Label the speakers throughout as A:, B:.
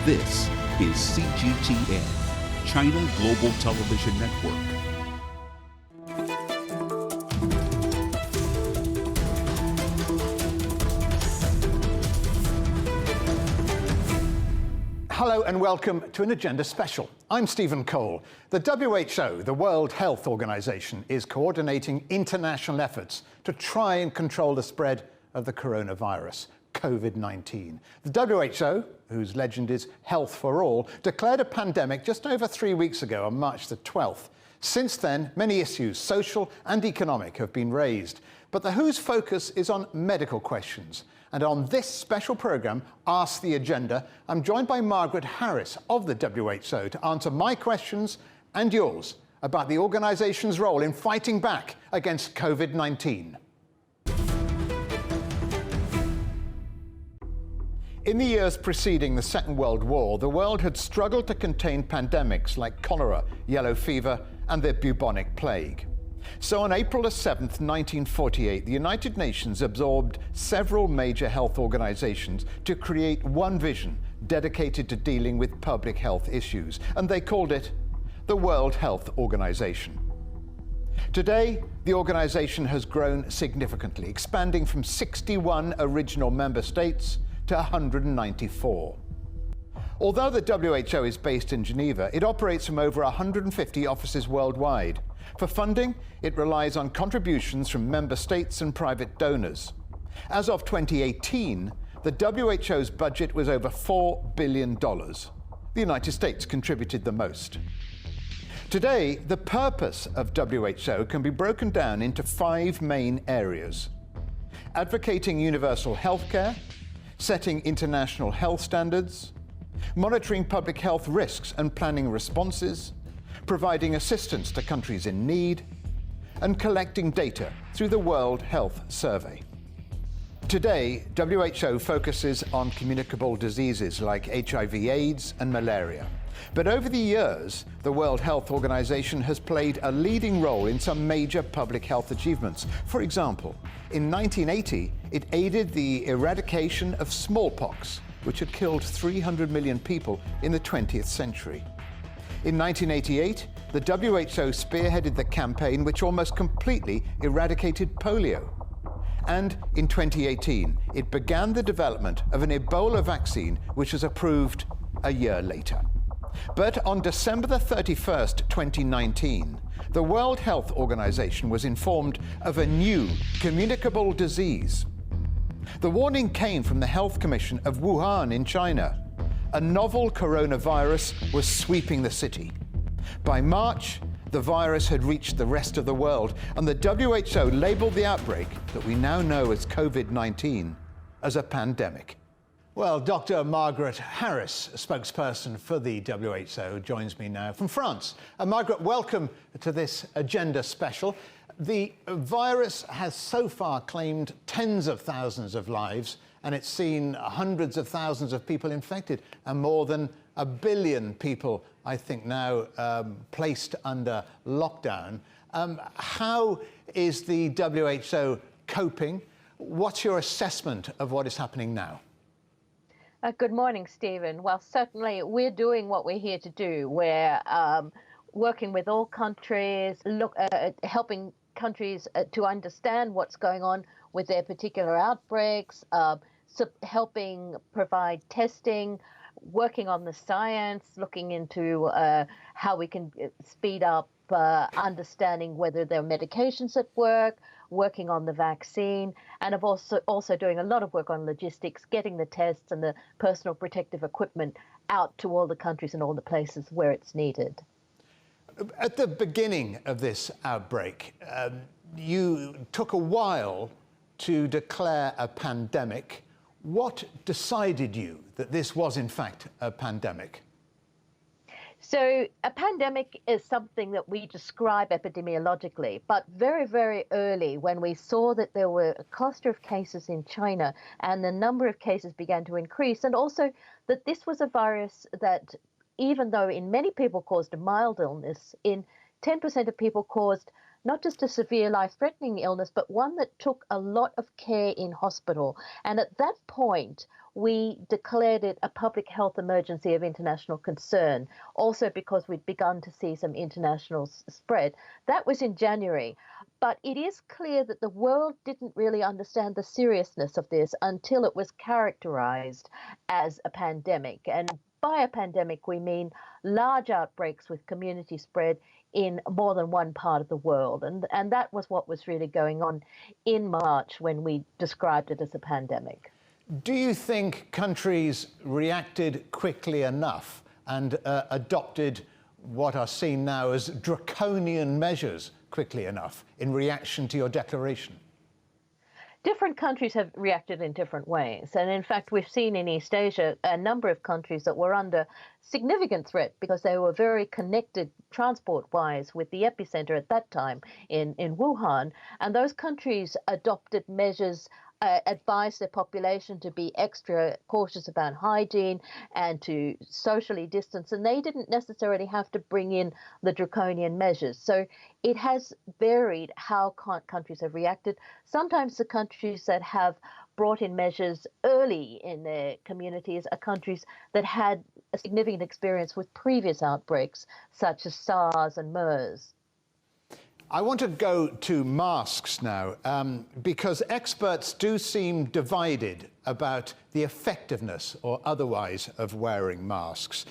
A: This is CGTN, China Global Television Network.
B: Hello and welcome to an Agenda Special. I'm Stephen Cole. The WHO, the World Health Organization, is coordinating international efforts to try and control the spread of the coronavirus, COVID-19. The WHO, whose legend is health for all, declared a pandemic just over 3 weeks ago on March the 12th. Since then, many issues, social and economic, have been raised. But the WHO's focus is on medical questions. And on this special programme, Ask the Agenda, I'm joined by Margaret Harris of the WHO to answer my questions and yours about the organisation's role in fighting back against COVID-19. In the years preceding the Second World War, the world had struggled to contain pandemics like cholera, yellow fever, and the bubonic plague. So on April 7th, 1948, the United Nations absorbed several major health organizations to create one vision dedicated to dealing with public health issues, and they called it the World Health Organization. Today, the organization has grown significantly, expanding from 61 original member states to 194. Although the WHO is based in Geneva, it operates from over 150 offices worldwide. For funding, it relies on contributions from member states and private donors. As of 2018, the WHO's budget was over $4 billion. The United States contributed the most. Today, the purpose of WHO can be broken down into 5 main areas: advocating universal healthcare, setting international health standards, monitoring public health risks and planning responses, providing assistance to countries in need, and collecting data through the World Health Survey. Today, WHO focuses on communicable diseases like HIV/AIDS and malaria. But over the years, the World Health Organization has played a leading role in some major public health achievements. For example, in 1980, it aided the eradication of smallpox, which had killed 300 million people in the 20th century. In 1988, the WHO spearheaded the campaign which almost completely eradicated polio. And in 2018, it began the development of an Ebola vaccine, which was approved a year later. But on December the 31st, 2019, the World Health Organization was informed of a new communicable disease. The warning came from the Health Commission of Wuhan in China. A novel coronavirus was sweeping the city. By March, the virus had reached the rest of the world, and the WHO labeled the outbreak that we now know as COVID-19 as a pandemic. Well, Dr. Margaret Harris, a spokesperson for the WHO, joins me now from France. Margaret, welcome to this Agenda Special. The virus has so far claimed tens of thousands of lives, and it's seen hundreds of thousands of people infected and more than 1 billion people, I think, now placed under lockdown. How is the WHO coping? What's your assessment of what is happening now?
C: Good morning, Stephen. Well, certainly we're doing what we're here to do. We're working with all countries, helping countries to understand what's going on with their particular outbreaks, helping provide testing, working on the science, looking into how we can speed up understanding whether there are medications that work, working on the vaccine, and of also doing a lot of work on logistics, getting the tests and the personal protective equipment out to all the countries and all the places where it's needed.
B: At the beginning of this outbreak, you took a while to declare a pandemic. What decided you that this was in fact a pandemic?
C: So a pandemic is something that we describe epidemiologically, but very, very early when we saw that there were a cluster of cases in China and the number of cases began to increase, and also that this was a virus that, even though in many people caused a mild illness, in 10% of people caused not just a severe life-threatening illness, but one that took a lot of care in hospital. And at that point, we declared it a public health emergency of international concern, also because we'd begun to see some international spread. That was in January. But it is clear that the world didn't really understand the seriousness of this until it was characterized as a pandemic. And by a pandemic, we mean large outbreaks with community spread in more than one part of the world. And that was what was really going on in March when we described it as a pandemic.
B: Do you think countries reacted quickly enough and adopted what are seen now as draconian measures quickly enough in reaction to your declaration?
C: Different countries have reacted in different ways. And in fact, we've seen in East Asia a number of countries that were under significant threat because they were very connected transport-wise with the epicenter at that time in Wuhan. And those countries adopted measures, advised their population to be extra cautious about hygiene and to socially distance, and they didn't necessarily have to bring in the draconian measures. So it has varied how countries have reacted. Sometimes the countries that have brought in measures early in their communities are countries that had a significant experience with previous outbreaks, such as SARS and MERS.
B: I want to go to masks now, because experts do seem divided about the effectiveness or otherwise of wearing masks.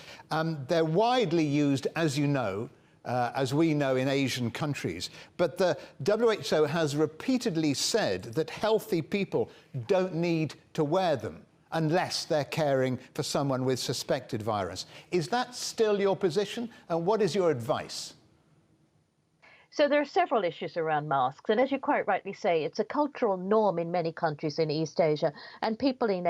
B: They're widely used, as you know, as we know in Asian countries, but the WHO has repeatedly said that healthy people don't need to wear them unless they're caring for someone with suspected virus. Is that still your position, and what is your advice?
C: So there are several issues around masks, and as you quite rightly say, it's a cultural norm in many countries in East Asia, and people in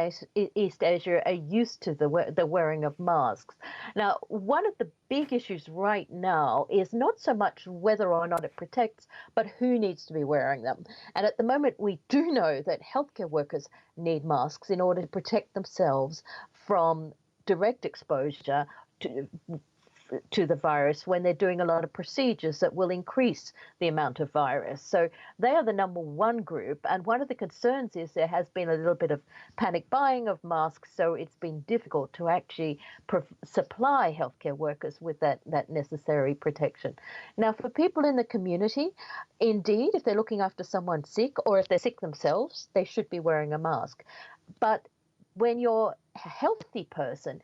C: East Asia are used to the wearing of masks. Now, one of the big issues right now is not so much whether or not it protects, but who needs to be wearing them. And at the moment, we do know that healthcare workers need masks in order to protect themselves from direct exposure to the virus when they're doing a lot of procedures that will increase the amount of virus. So they are the number one group. And one of the concerns is there has been a little bit of panic buying of masks. So it's been difficult to actually supply healthcare workers with that necessary protection. Now, for people in the community, indeed, if they're looking after someone sick or if they're sick themselves, they should be wearing a mask. But when you're a healthy person,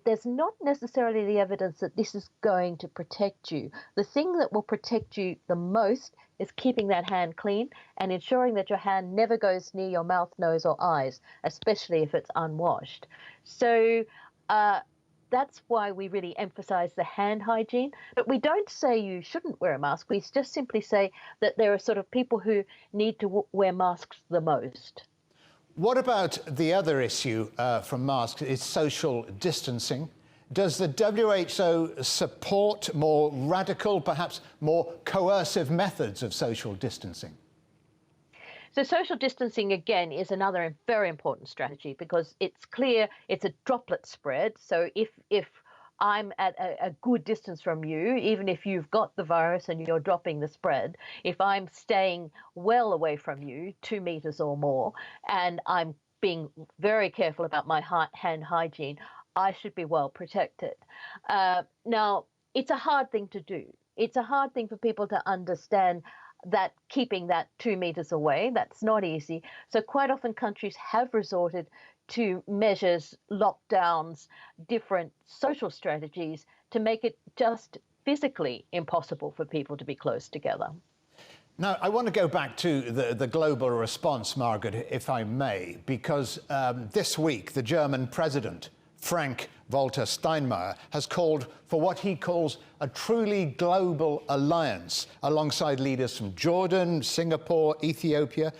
C: there's not necessarily the evidence that this is going to protect you. The thing that will protect you the most is keeping that hand clean and ensuring that your hand never goes near your mouth, nose, or eyes, especially if it's unwashed. So that's why we really emphasize the hand hygiene. But we don't say you shouldn't wear a mask. We just simply say that there are sort of people who need to wear masks the most.
B: What about the other issue from masks is social distancing? Does the WHO support more radical, perhaps more coercive methods of social distancing?
C: So social distancing, again, is another very important strategy because it's clear it's a droplet spread. So if I'm at a good distance from you, even if you've got the virus and you're dropping the spread, if I'm staying well away from you, 2 meters or more, and I'm being very careful about my hand hygiene, I should be well protected. Now, it's a hard thing to do. It's a hard thing for people to understand that keeping that 2 meters away, that's not easy. So quite often countries have resorted to measures, lockdowns, different social strategies to make it just physically impossible for people to be close together.
B: Now, I want to go back to the global response, Margaret, if I may, because this week the German president, Frank-Walter Steinmeier, has called for what he calls a truly global alliance alongside leaders from Jordan, Singapore, Ethiopia.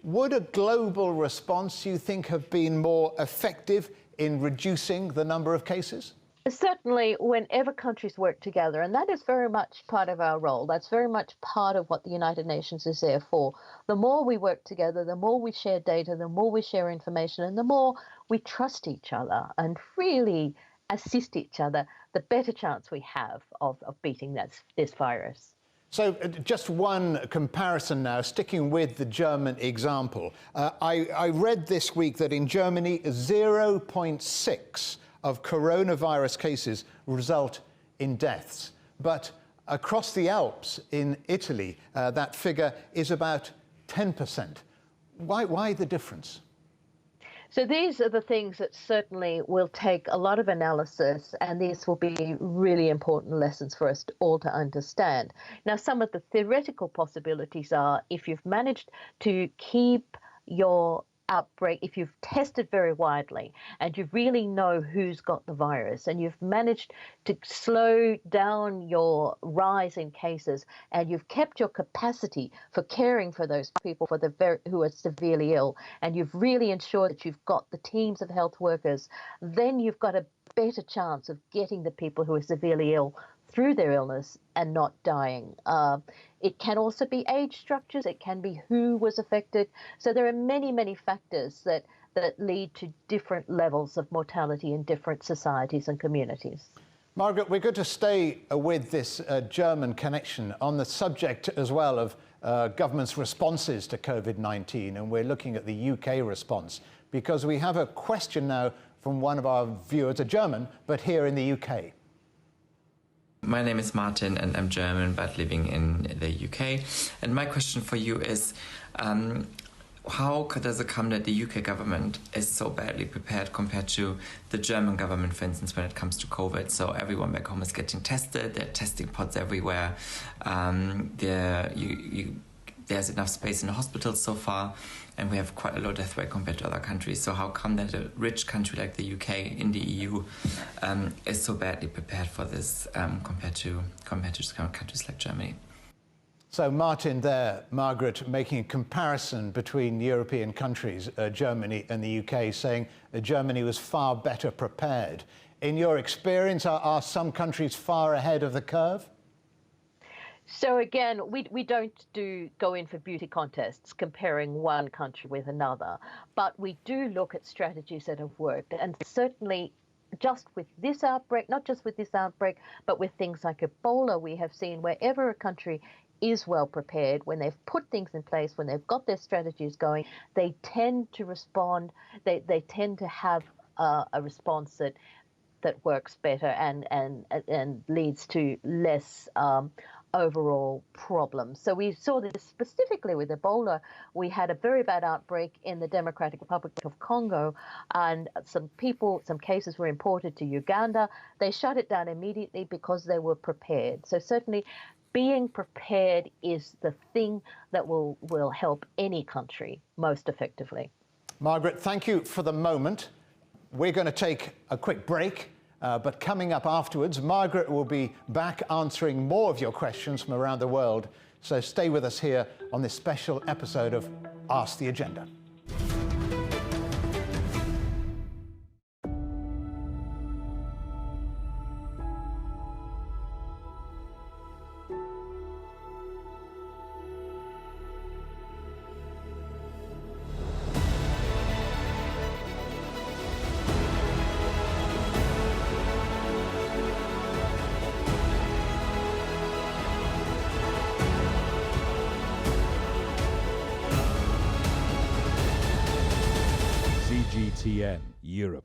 B: Would a global response, you think, have been more effective in reducing the number of cases?
C: Certainly, whenever countries work together, and that is very much part of our role, that's very much part of what the United Nations is there for. The more we work together, the more we share data, the more we share information, and the more we trust each other and really assist each other, the better chance we have of beating this virus.
B: So just one comparison now, sticking with the German example. I read this week that in Germany, 0.6 of coronavirus cases result in deaths. But across the Alps in Italy, that figure is about 10%. Why the difference?
C: So these are the things that certainly will take a lot of analysis, and these will be really important lessons for us all to understand. Now, some of the theoretical possibilities are if you've managed to keep your outbreak, if you've tested very widely and you really know who's got the virus and you've managed to slow down your rise in cases and you've kept your capacity for caring for those people who are severely ill, and you've really ensured that you've got the teams of health workers, then you've got a better chance of getting the people who are severely ill through their illness and not dying. It can also be age structures. It can be who was affected. So there are many, many factors that lead to different levels of mortality in different societies and communities.
B: Margaret, we're going to stay with this German connection on the subject as well of government's responses to COVID-19, and we're looking at the UK response because we have a question now from one of our viewers, a German, but here in the UK.
D: My name is Martin and I'm German but living in the UK. And my question for you is, how does it come that the UK government is so badly prepared compared to the German government, for instance, when it comes to COVID? So everyone back home is getting tested, there are testing pods everywhere, there's enough space in the hospitals so far, and we have quite a low death rate compared to other countries. So how come that a rich country like the UK in the EU is so badly prepared for this compared to countries like Germany?
B: So Martin there, Margaret, making a comparison between European countries, Germany and the UK, saying Germany was far better prepared. In your experience, are some countries far ahead of the curve?
C: So again, we don't go in for beauty contests comparing one country with another, but we do look at strategies that have worked. And certainly just with this outbreak, not just with this outbreak, but with things like Ebola, we have seen wherever a country is well prepared, when they've put things in place, when they've got their strategies going, they tend to respond, they tend to have a response that works better and leads to less overall problems. So we saw this specifically with Ebola. We had a very bad outbreak in the Democratic Republic of Congo, and some cases were imported to Uganda. They shut it down immediately because they were prepared. So certainly being prepared is the thing that will help any country most effectively.
B: Margaret, thank you for the moment. We're going to take a quick break. But coming up afterwards, Margaret will be back answering more of your questions from around the world. So stay with us here on this special episode of Ask the Agenda.
A: CGTN Europe.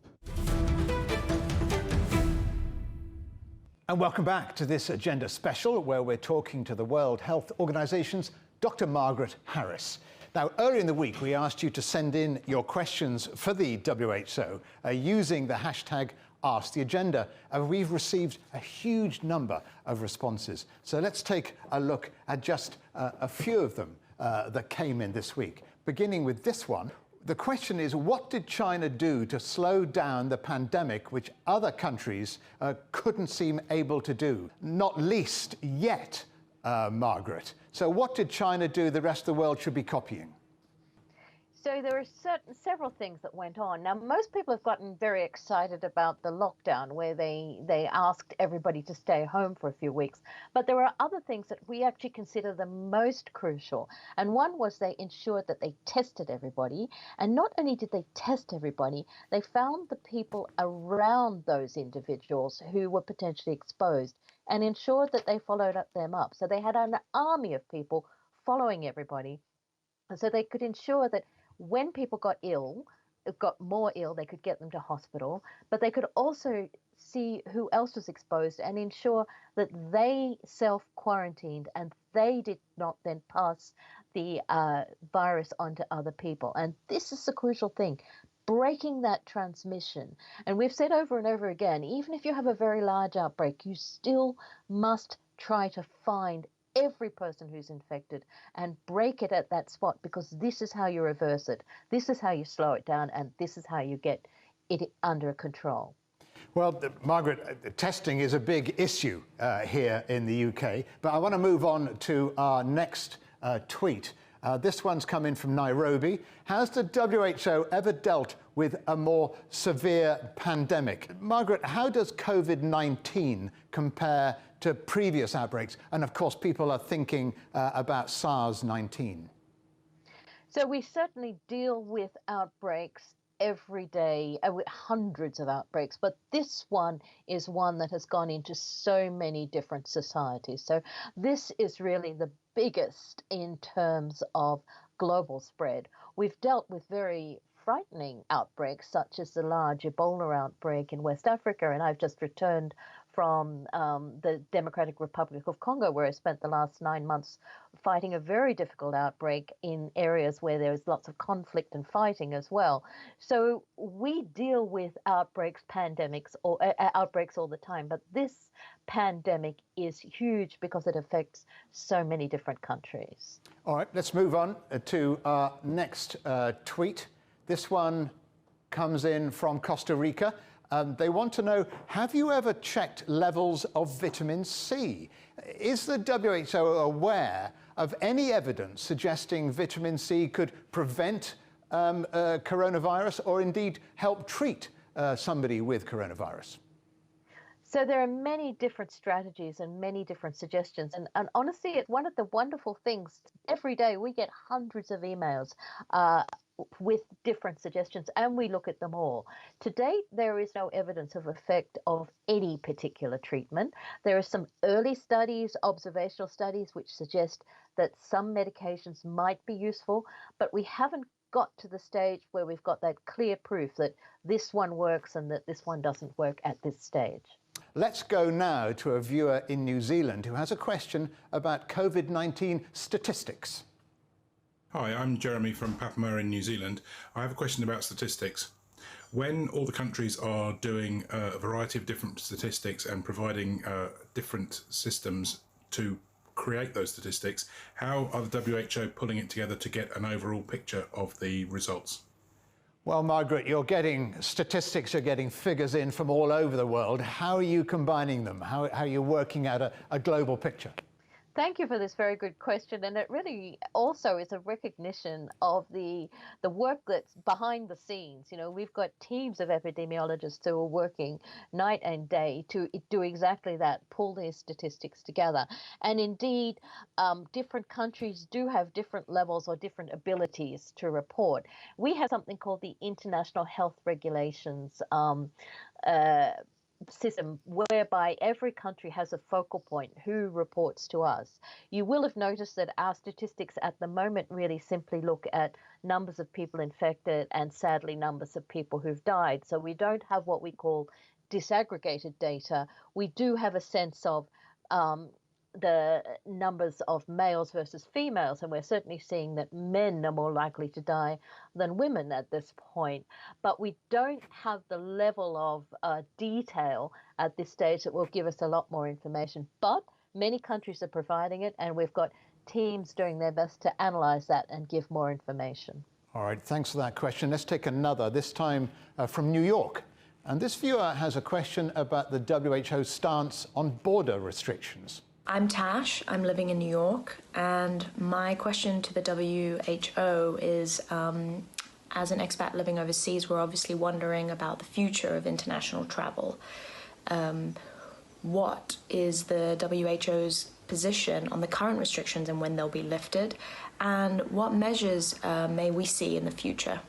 B: And welcome back to this Agenda Special, where we're talking to the World Health Organization's Dr. Margaret Harris. Now, earlier in the week, we asked you to send in your questions for the WHO using the hashtag #AskTheAgenda, and we've received a huge number of responses. So let's take a look at just a few of them that came in this week, beginning with this one. The question is, what did China do to slow down the pandemic, which other countries couldn't seem able to do? Not least yet, Margaret. So what did China do the rest of the world should be copying?
C: So there are several things that went on. Now, most people have gotten very excited about the lockdown, where they asked everybody to stay home for a few weeks. But there are other things that we actually consider the most crucial. And one was they ensured that they tested everybody. And not only did they test everybody, they found the people around those individuals who were potentially exposed and ensured that they followed them up. So they had an army of people following everybody. And so they could ensure that when people got more ill, they could get them to hospital, but they could also see who else was exposed and ensure that they self-quarantined and they did not then pass the virus on to other people. And this is the crucial thing, breaking that transmission. And we've said over and over again, even if you have a very large outbreak, you still must try to find every person who's infected and break it at that spot, because this is how you reverse it. This is how you slow it down, and this is how you get it under control.
B: Well, Margaret, testing is a big issue here in the UK, but I want to move on to our next tweet. This one's come in from Nairobi. Has the WHO ever dealt with a more severe pandemic? Margaret, how does COVID-19 compare to previous outbreaks? And of course, people are thinking about SARS-19.
C: So we certainly deal with outbreaks every day, with hundreds of outbreaks, but this one is one that has gone into so many different societies. So this is really the biggest in terms of global spread. We've dealt with very frightening outbreaks, such as the large Ebola outbreak in West Africa, and I've just returned from the Democratic Republic of Congo, where I spent the last 9 months fighting a very difficult outbreak in areas where there is lots of conflict and fighting as well. So we deal with outbreaks, pandemics, or outbreaks all the time, but this pandemic is huge because it affects so many different countries.
B: All right, let's move on to our next tweet. This one comes in from Costa Rica. They want to know, have you ever checked levels of vitamin C? Is the WHO aware of any evidence suggesting vitamin C could prevent coronavirus or indeed help treat somebody with coronavirus?
C: So there are many different strategies and many different suggestions. And honestly, it's one of the wonderful things. Every day we get hundreds of emails with different suggestions, and we look at them all. To date, there is no evidence of effect of any particular treatment. There are some early studies, observational studies, which suggest that some medications might be useful, but we haven't got to the stage where we've got that clear proof that this one works and that this one doesn't work at this stage.
B: Let's go now to a viewer in New Zealand who has a question about COVID-19 statistics.
E: Hi, I'm Jeremy from Papamoa in New Zealand. I have a question about statistics. When all the countries are doing a variety of different statistics and providing different systems to create those statistics, how are the WHO pulling it together to get an overall picture of the results?
B: Well, Margaret, you're getting statistics, you're getting figures in from all over the world. How are you combining them? How are you working out a global picture?
C: Thank you for this very good question, and it really also is a recognition of the work that's behind the scenes. You know, we've got teams of epidemiologists who are working night and day to do exactly that, pull these statistics together. And indeed, different countries do have different levels or different abilities to report. We have something called the International Health Regulations system, whereby every country has a focal point who reports to us. You will have noticed that our statistics at the moment really simply look at numbers of people infected and sadly numbers of people who've died. So we don't have what we call disaggregated data. We do have a sense of the numbers of males versus females, and we're certainly seeing that men are more likely to die than women at this point. But we don't have the level of detail at this stage that will give us a lot more information. But many countries are providing it, and we've got teams doing their best to analyze that and give more information.
B: All right, thanks for that question. Let's take another, this time from New York. And this viewer has a question about the WHO stance on border restrictions.
F: I'm Tash, I'm living in New York, and my question to the WHO is As an expat living overseas, we're obviously wondering about the future of international travel. What is the WHO's position on the current restrictions and when they'll be lifted? And what measures may we see in the future?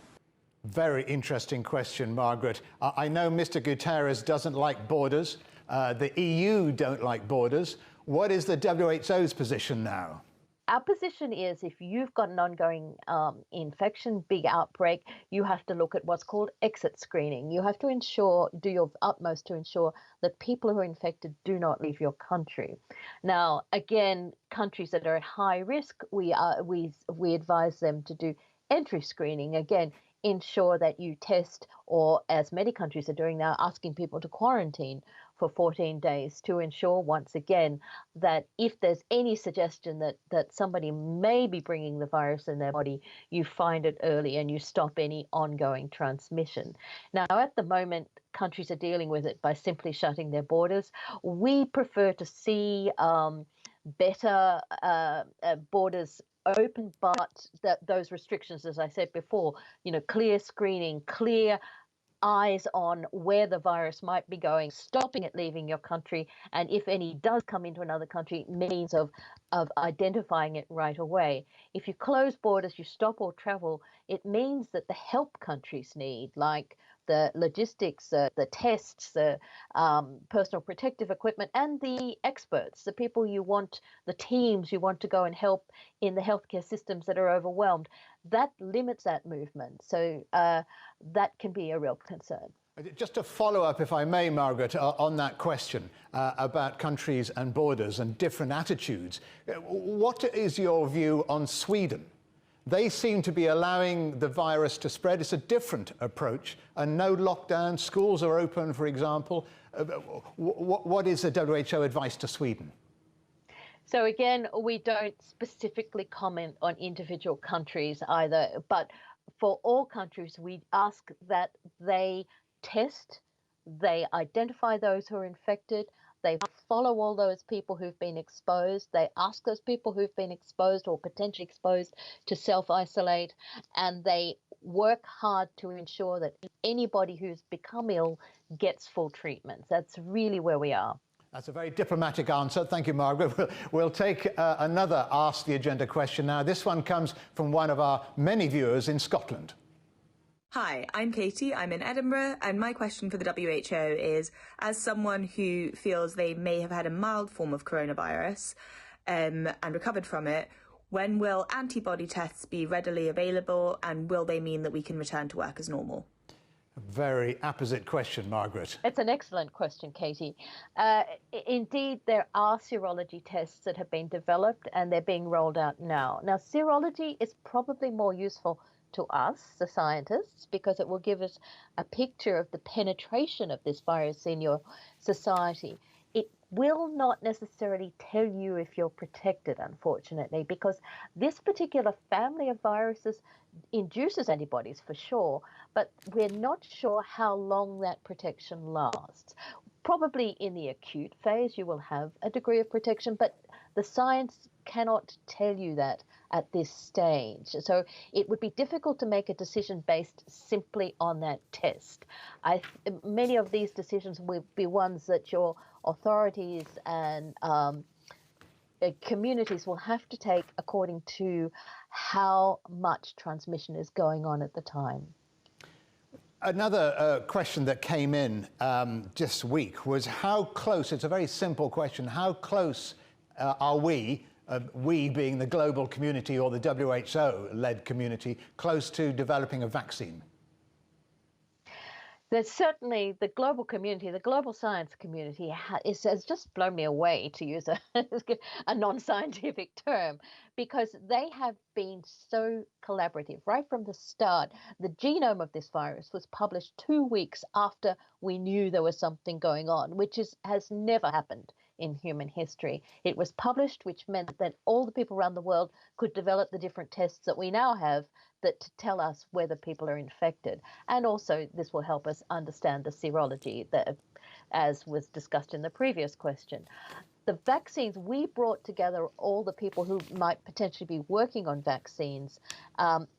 B: Very interesting question, Margaret. I know Mr. Guterres doesn't like borders. The EU don't like borders. What is the WHO's position now?
C: Our position is if you've got an ongoing infection, big outbreak, you have to look at what's called exit screening. You have to do your utmost to ensure that people who are infected do not leave your country. Now, again, countries that are at high risk, we advise them to do entry screening. Again, ensure that you test, or as many countries are doing now, asking people to quarantine for 14 days to ensure, once again, that if there's any suggestion that somebody may be bringing the virus in their body, you find it early and you stop any ongoing transmission. Now, at the moment, countries are dealing with it by simply shutting their borders. We prefer to see better borders open, but those restrictions, as I said before, clear screening, clear eyes on where the virus might be going, stopping it leaving your country, and if any does come into another country, means of identifying it right away. If you close borders, you stop all travel, it means that the help countries need, like the logistics, the tests, the personal protective equipment, and the experts, the people you want, the teams you want to go and help in the healthcare systems that are overwhelmed, that limits that movement. So that can be a real concern.
B: Just to follow up, if I may, Margaret, on that question about countries and borders and different attitudes. What is your view on Sweden? They seem to be allowing the virus to spread. It's a different approach, and no lockdown. Schools are open, for example. What is the WHO advice to Sweden?
C: So again, we don't specifically comment on individual countries either, but for all countries, we ask that they test, they identify those who are infected, they follow all those people who've been exposed, they ask those people who've been exposed or potentially exposed to self-isolate, and they work hard to ensure that anybody who's become ill gets full treatment. That's really where we are.
B: That's a very diplomatic answer. Thank you, Margaret. We'll take another Ask the Agenda question now. This one comes from one of our many viewers in Scotland.
G: Hi, I'm Katie. I'm in Edinburgh, and my question for the WHO is, as someone who feels they may have had a mild form of coronavirus and recovered from it, when will antibody tests be readily available, and will they mean that we can return to work as normal?
B: Very apposite question, Margaret.
C: It's an excellent question, Katie. Indeed, there are serology tests that have been developed and they're being rolled out now. Now, serology is probably more useful to us, the scientists, because it will give us a picture of the penetration of this virus in your society. It will not necessarily tell you if you're protected, unfortunately, because this particular family of viruses induces antibodies for sure, but we're not sure how long that protection lasts. Probably in the acute phase, you will have a degree of protection, but the science cannot tell you that at this stage. So it would be difficult to make a decision based simply on that test. Many of these decisions will be ones that your authorities and communities will have to take according to how much transmission is going on at the time.
B: Another question that came in this week was how close, it's a very simple question, how close are we being the global community or the WHO-led community, close to developing a vaccine?
C: There's certainly the global community, the global science community has just blown me away, to use a non-scientific term, because they have been so collaborative right from the start. The genome of this virus was published 2 weeks after we knew there was something going on, which has never happened in human history. It was published, which meant that all the people around the world could develop the different tests that we now have that to tell us whether people are infected. And also this will help us understand the serology, that, as was discussed in the previous question. The vaccines, we brought together all the people who might potentially be working on vaccines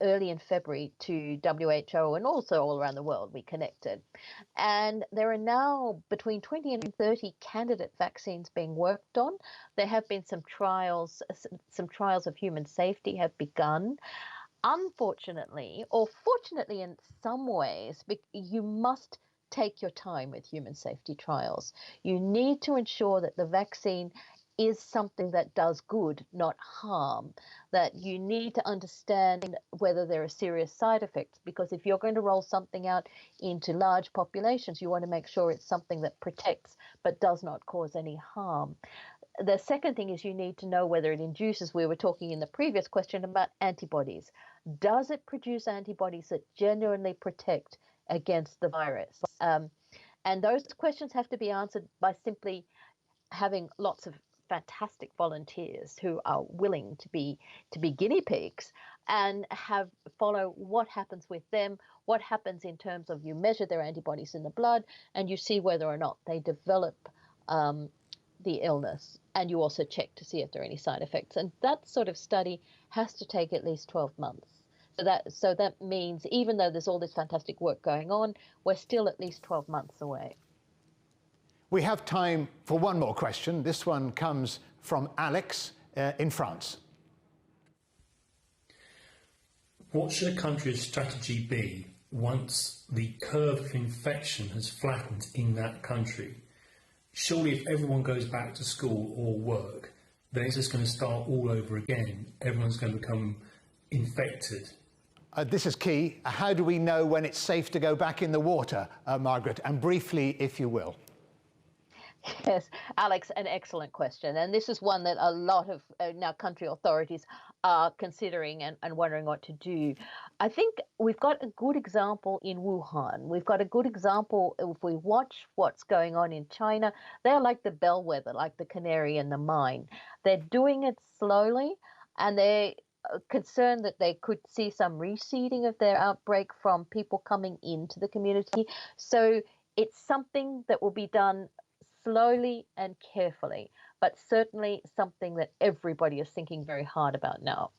C: early in February to WHO, and also all around the world we connected. And there are now between 20 and 30 candidate vaccines being worked on. There have been some trials of human safety have begun. Unfortunately, or fortunately in some ways, you must take your time with human safety trials. You need to ensure that the vaccine is something that does good, not harm, that you need to understand whether there are serious side effects, because if you're going to roll something out into large populations, you want to make sure it's something that protects but does not cause any harm. The second thing is you need to know whether it induces, we were talking in the previous question about antibodies. Does it produce antibodies that genuinely protect against the virus? And those questions have to be answered by simply having lots of fantastic volunteers who are willing to be guinea pigs and follow what happens with them, what happens in terms of you measure their antibodies in the blood and you see whether or not they develop the illness, and you also check to see if there are any side effects. And that sort of study has to take at least 12 months. So that means even though there's all this fantastic work going on, we're still at least 12 months away.
B: We have time for one more question. This one comes from Alex in France.
H: What should a country's strategy be once the curve of infection has flattened in that country? Surely if everyone goes back to school or work, then it's just going to start all over again. Everyone's going to become infected.
B: This is key. How do we know when it's safe to go back in the water, Margaret? And briefly, if you will.
C: Yes, Alex, an excellent question. And this is one that a lot of now country authorities are considering and wondering what to do. I think we've got a good example in Wuhan. We've got a good example if we watch what's going on in China. They're like the bellwether, like the canary in the mine. They're doing it slowly, and they're concerned that they could see some receding of their outbreak from people coming into the community. So it's something that will be done slowly and carefully, but certainly something that everybody is thinking very hard about now.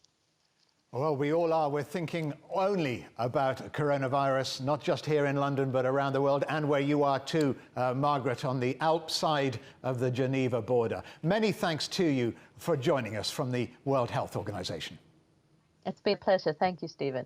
B: Well, we all are. We're thinking only about coronavirus, not just here in London, but around the world, and where you are too, Margaret, on the Alp side of the Geneva border. Many thanks to you for joining us from the World Health Organization.
C: It's been a pleasure. Thank you, Stephen.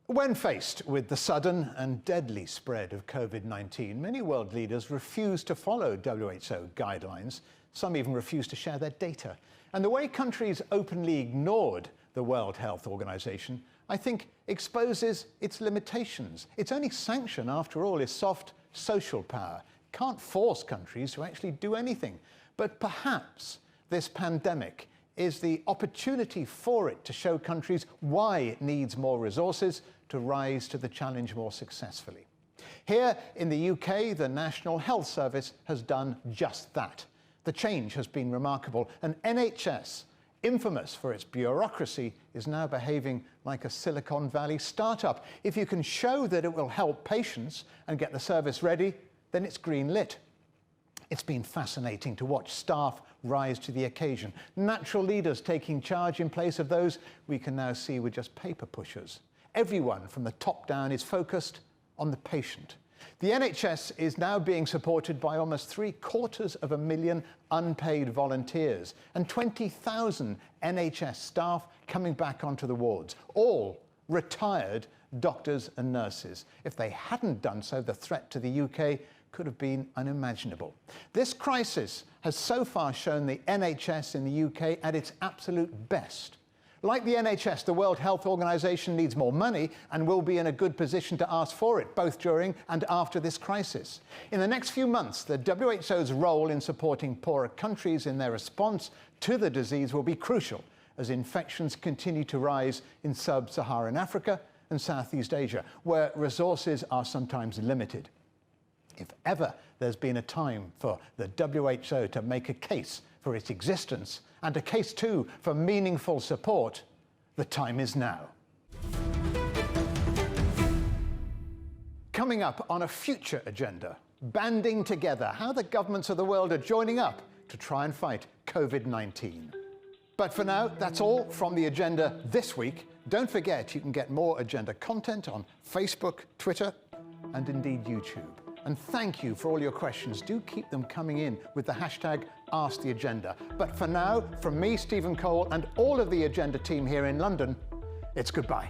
B: When faced with the sudden and deadly spread of COVID-19, many world leaders refuse to follow WHO guidelines. Some even refuse to share their data. And the way countries openly ignored the World Health Organization, I think, exposes its limitations. Its only sanction, after all, is soft social power. Can't force countries to actually do anything. But perhaps this pandemic is the opportunity for it to show countries why it needs more resources to rise to the challenge more successfully. Here in the UK, the National Health Service has done just that. The change has been remarkable, and NHS, infamous for its bureaucracy, is now behaving like a Silicon Valley startup. If you can show that it will help patients and get the service ready, then it's green lit. It's been fascinating to watch staff rise to the occasion, natural leaders taking charge in place of those we can now see were just paper pushers. Everyone from the top down is focused on the patient. The NHS is now being supported by almost 750,000 unpaid volunteers and 20,000 NHS staff coming back onto the wards, all retired doctors and nurses. If they hadn't done so, the threat to the UK could have been unimaginable. This crisis has so far shown the NHS in the UK at its absolute best. Like the NHS, the World Health Organization needs more money and will be in a good position to ask for it, both during and after this crisis. In the next few months, the WHO's role in supporting poorer countries in their response to the disease will be crucial as infections continue to rise in sub-Saharan Africa and Southeast Asia, where resources are sometimes limited. If ever there's been a time for the WHO to make a case for its existence, and a case too for meaningful support, the time is now. Coming up on a future agenda, banding together, how the governments of the world are joining up to try and fight COVID-19. But for now, that's all from the agenda this week. Don't forget you can get more agenda content on Facebook, Twitter, and indeed YouTube. And thank you for all your questions. Do keep them coming in with the hashtag #AskTheAgenda. But for now, from me, Stephen Cole, and all of the Agenda team here in London, it's goodbye.